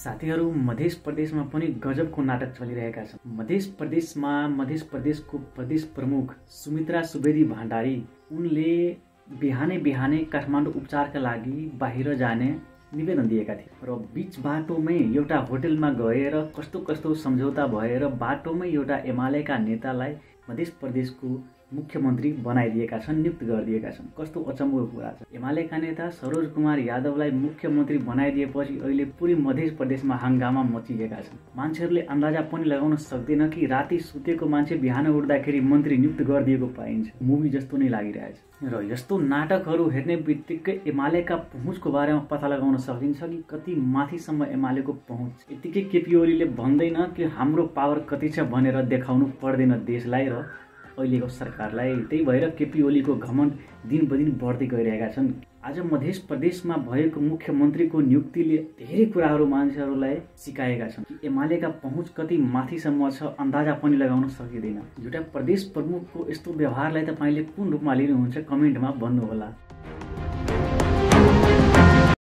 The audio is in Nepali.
साथीहरू, मध्य प्रदेशमा पनि गजबको नाटक चलिरहेका छन्। मध्य प्रदेशको प्रदेश प्रमुख सुमित्रा सुवेदी भण्डारी उनले बिहानै काठमाडौँ उपचारका लागि बाहिर जाने निवेदन दिएका थिए र बीच बाटोमै एउटा होटलमा गएर कस्तो सम्झौता भएर बाटोमै एउटा एमालेका नेतालाई मध्य प्रदेशको मुख्यमन्त्री बनाइदिएका छन्, नियुक्त गरिदिएका छन्। कस्तो अचम्मको कुरा छ। एमालेका नेता सरोज कुमार यादवलाई मुख्यमन्त्री बनाइदिएपछि अहिले पुरै मध्य प्रदेशमा हंगामा मचिएका छन्। मान्छेहरूले अन्दाजा पनि लगाउन सक्दैन कि राति सुतेको मान्छे बिहान उठ्दाखेरि मन्त्री नियुक्त गरिदिएको पाइन्छ। मुभी जस्तो नै लागिरहेछ र यस्तो नाटकहरू हेर्ने बित्तिकै एमालेका पहुँचको बारेमा पत्ता लगाउन सकिन्छ कि कति माथिसम्म एमालेको पहुँच। यतिकै केपी ओलीले भन्दैन कि हाम्रो पावर कति छ भनेर देखाउनु पर्दैन देशलाई र अहिलेको सरकारलाई। त्यही भएर केपी ओलीको घमण्ड दिन बदिन बढ्दै गइरहेका छन्। आज मध्य प्रदेशमा भएको मुख्यमन्त्रीको नियुक्तिले धेरै कुराहरू मान्छेहरूलाई सिकाएका छन् कि एमालेका पहुँच कति माथिसम्म छ अन्दाजा पनि लगाउन सकिँदैन। एउटा प्रदेश प्रमुखको यस्तो व्यवहारलाई तपाईले कुन रूपमा लिनुहुन्छ कमेन्टमा भन्नुहोला।